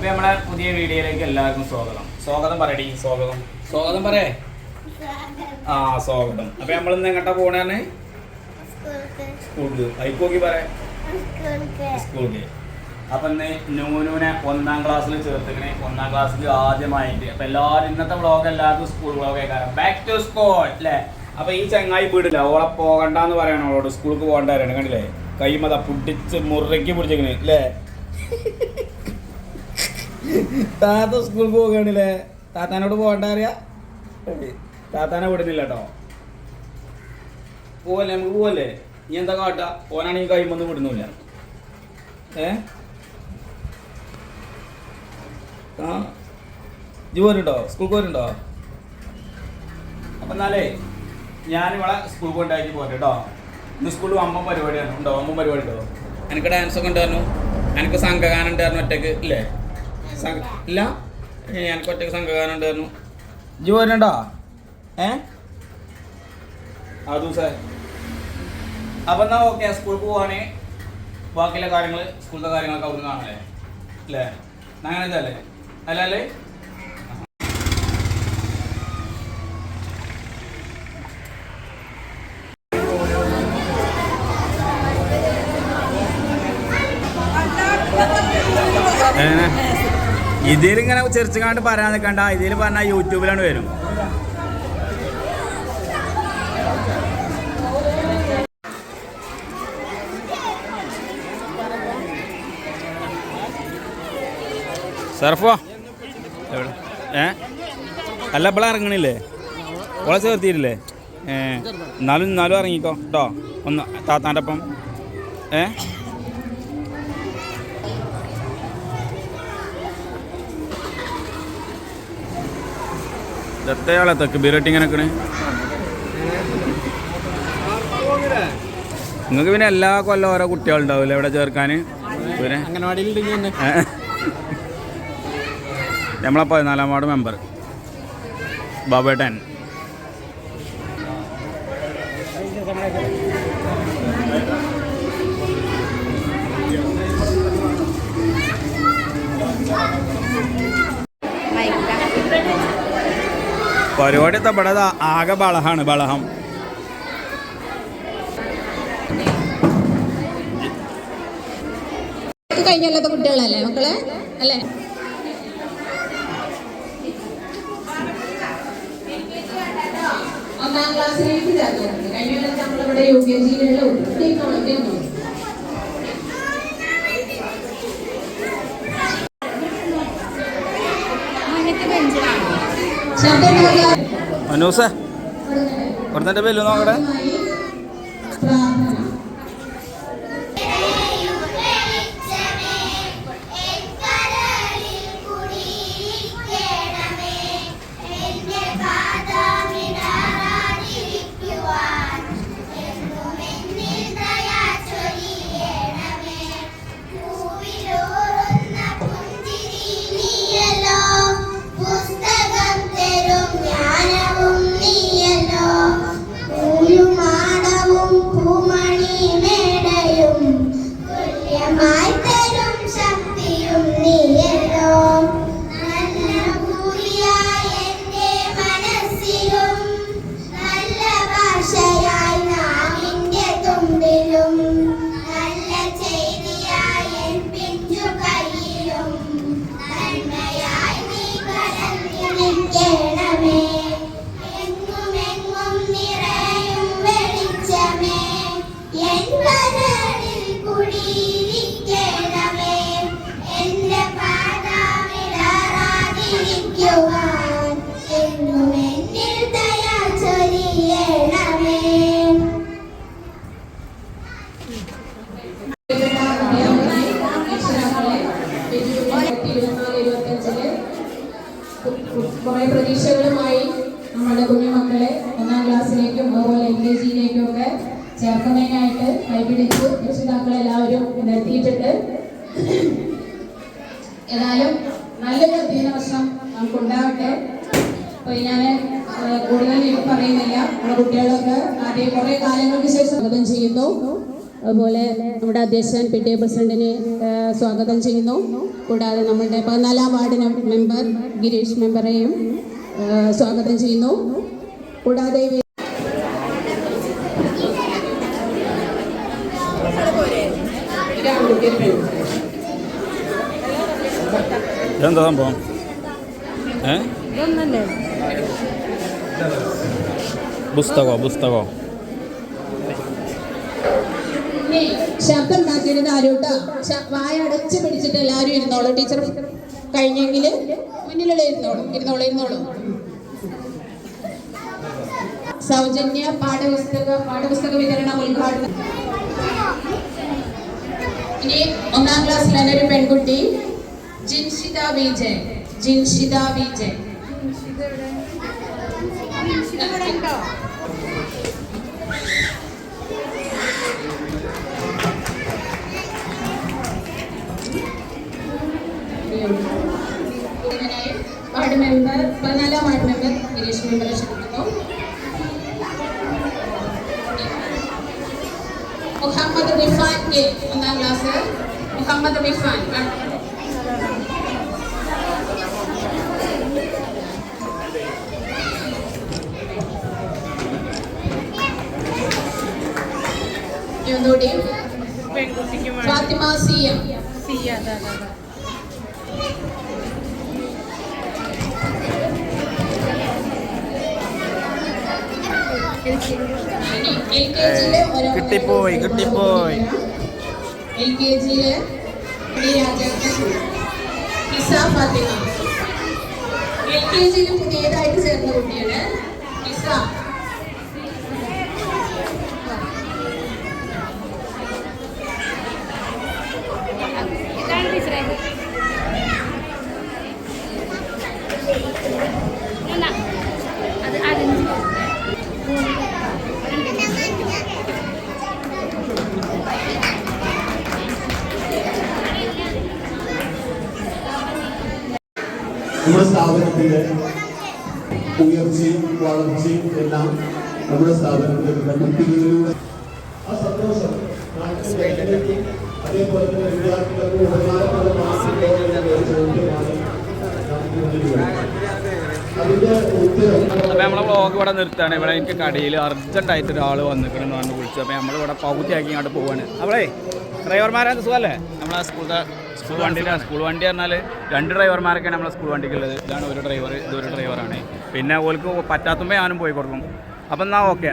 അപ്പോൾ നമ്മളെ പുതിയ വീഡിയോയിലേക്ക് എല്ലാവർക്കും സ്വാഗതം പറയടി സ്വാഗതം പറയേ ആ സ്വാഗതം. അപ്പോൾ നമ്മൾ ഇന്ന് എങ്ങോട്ടാ പോകണേ? സ്കൂൾക്ക് ഹൈക്കോക്കി പറയാം സ്കൂൾക്ക്. അപ്പം ഇന്ന് നൂനുവിനെ 1ാം ക്ലാസ്സിൽ ചേർത്തിങ്ങനെ 1ാം ക്ലാസ്സിൽ ആദ്യമായിട്ട്. അപ്പം എല്ലാവരും ഇന്നത്തെ വ്ളോഗ് എല്ലാവർക്കും സ്കൂൾ വ്ളോഗ് കേൾക്കാം. ബാക്ക് ടു സ്കൂൾ അല്ലേ? അപ്പോൾ ഈ ചങ്ങായി വീടില്ല, ഓളെ പോകണ്ടെന്ന് പറയണം. അവളോട് സ്കൂൾക്ക് പോകേണ്ടവരാണ്. കണ്ടില്ലേ കൈമത പുട്ടിച്ച് മുറിക്ക് പിടിച്ചിങ്ങനെ അല്ലേ? താത്ത സ്കൂൾക്ക് പോകുകയാണല്ലേ? താത്താനോട് പോകണ്ട അറിയാ? താത്താനെ വിടുന്നില്ല കേട്ടോ. പോവല്ലേ? നമുക്ക് പോവല്ലേ? നീ എന്താ കാട്ടാ? ഓനാണെങ്കിൽ കൈമൊന്നും വിടുന്നില്ല. ആ ജി പോരുണ്ടോ? സ്കൂൾക്ക് പോരുണ്ടോ? അപ്പം എന്നാലേ ഞാനിവളെ സ്കൂൾക്ക് കൊണ്ടാക്കി പോരെ കേട്ടോ. ഇന്ന് സ്കൂളിൽ അമ്മ പരിപാടിയാണ്. അമ്മ പരിപാടി ഉണ്ടോ? എനിക്ക് ഡാൻസൊക്കെ ഉണ്ടായിരുന്നു, എനിക്ക് സംഘഗാനം ഉണ്ടായിരുന്നു ഒറ്റക്ക് ഇല്ലേ? ഇല്ല, എനിക്ക് ഒറ്റക്ക് സംഘഗാനം ഉണ്ടായിരുന്നു. ജി പോരുണ്ടോ? ആ ദിവസേ അപ്പം എന്നാൽ ഓക്കെ. സ്കൂളിൽ പോവുകയാണെങ്കിൽ ബാക്കിയുള്ള കാര്യങ്ങൾ സ്കൂളിലത്തെ കാര്യങ്ങളൊക്കെ അവിടുന്ന് കാണല്ലേ അല്ലേ? അങ്ങനെ ഇതല്ലേ അല്ലേ? ഇതിലിങ്ങനെ ചെറിച്ചുകാണ്ട് പറയാൻ നിൽക്കണ്ട. ഇതിൽ പറഞ്ഞാൽ യൂട്യൂബിലാണ് വരും. സർഫോ അല്ല ഇപ്പോൾ ഇറങ്ങണില്ലേ? ഓളെ ചേർത്തിയിട്ടില്ലേ? എന്നാലും ഇറങ്ങിക്കോ കേട്ടോ. ഒന്ന് താത്താൻ്റെ ഒപ്പം. ഇതത്തെയാളെ തെക്ക് ബീറട്ടിങ്ങനെ നിൽക്കണേ. നിങ്ങൾക്ക് പിന്നെ എല്ലാ കൊല്ലം ഓരോ കുട്ടികളുണ്ടാവില്ലേ ഇവിടെ ചേർക്കാൻ? പിന്നെ നമ്മളെ 14ാം വാർഡ് മെമ്പർ ബാബേട്ടൻ. പരിപാടി ഇവിടെ ആകെ ബളഹം. കഴിഞ്ഞല്ലാത്ത കുട്ടികളല്ലേ മക്കളെ അല്ലേ? ഒന്നാം ക്ലാസ്സിലേക്ക് ചേർത്തിട്ടുണ്ട്. കഴിഞ്ഞ നമ്മളിവിടെ UKG-യിലുള്ള മനൂസേ ഇവിടുത്തെ പേര് നോക്കട്ടെ. കുറെ പ്രതീക്ഷകളുമായി നമ്മുടെ കുഞ്ഞുമക്കളെ 1ാം ക്ലാസ്സിലേക്കും അതുപോലെ LKG-യിലേക്കും ഒക്കെ ചേർക്കുന്നതിനായിട്ട് കൈപിടിച്ച് രക്ഷിതാക്കളെല്ലാവരും എത്തിയിട്ടുണ്ട്. ഏതായാലും നല്ലൊരു അധ്യയന വർഷം നമുക്കുണ്ടാവട്ടെ. അപ്പോൾ ഞാൻ കൂടുതൽ പറയുന്നില്ല. നമ്മുടെ കുട്ടികളൊക്കെ ആദ്യം കുറേ കാലങ്ങൾക്ക് ശേഷം സ്വാഗതം ചെയ്യുന്നു. അതുപോലെ നമ്മുടെ അധ്യക്ഷൻ PTA പ്രസിഡന്റിനെ സ്വാഗതം ചെയ്യുന്നു. കൂടാതെ നമ്മളുടെ 14-ാം വാർഡ് മെമ്പർ ഗിരീഷ് മെമ്പറെയും സ്വാഗതം ചെയ്യുന്നു. കൂടാതെ എന്താ സംഭവം? പുസ്തകോ ശബ്ദം ഉണ്ടാക്കരുത് ആരോട്ടാ. വായ അടച്ചു പിടിച്ചിട്ട് എല്ലാവരും ഇരുന്നോളൂ. ടീച്ചർ കഴിഞ്ഞെങ്കിൽ മുന്നിലുള്ള ഇരുന്നോളൂ. സൗജന്യ പാഠപുസ്തക വിതരണം ഉദ്ഘാടനം. ഇനി 1-ാം ക്ലാസ്സിലാണ് ഒരു പെൺകുട്ടി ജിൻഷിത വിജയ്. വാർഡ് മെമ്പർ 14-ാം വാർഡ് മെമ്പർ ഗിരീഷ് മെമ്പറെ ക്ഷണിക്കുന്നു. മുഹമ്മദ് റിഫാൻ കെ 1-ാം ക്ലാസ്. മുഹമ്മദ് റിഫാൻ ഒന്നുകൂടി. ഫാത്തിമ സിയ. കിട്ടിപ്പോയി LKG-യിലെ ഫാത്തിമ. LKG-യിൽ പുതിയതായിട്ട് ചേർന്ന കുട്ടിയാണ് ഇസ. നമ്മുടെ സ്ഥാപനത്തിന്റെ ഉയർച്ചയും വളർച്ചയും എല്ലാം നമ്മുടെ സ്ഥാപനത്തിന്റെ കുട്ടികളിലൂടെ ആ സന്തോഷം അതേപോലെ തന്നെ വിദ്യാർത്ഥികൾക്ക് ഉപകാരപ്രദമാണ്. അതിന്റെ ഉത്തരം അപ്പോൾ നമ്മളെ വ്ളോഗ് ഇവിടെ നിർത്തുകയാണ്. ഇവിടെ എനിക്ക് കടയിൽ അർജൻറ്റായിട്ട് ഒരാൾ വന്നിക്കണമെന്ന് പറഞ്ഞ് വിളിച്ചു. അപ്പോൾ നമ്മളിവിടെ പകുതിയാക്കി ഇങ്ങോട്ട് പോവാണ്. അവളേ ഡ്രൈവർമാരെ സുഖമല്ലേ? നമ്മളെ സ്കൂൾ വണ്ടി പറഞ്ഞാൽ 2 ഡ്രൈവർമാരൊക്കെയാണ് നമ്മളെ സ്കൂൾ വണ്ടിക്കുള്ളത്. ഇതാണ് ഒരു ഡ്രൈവർ, ഇതൊരു ഡ്രൈവറാണ്. പിന്നെ ഓൾക്ക് പറ്റാത്തുമ്പോൾ ഞാനും പോയി കൊടുക്കും. അപ്പം എന്നാൽ ഓക്കെ.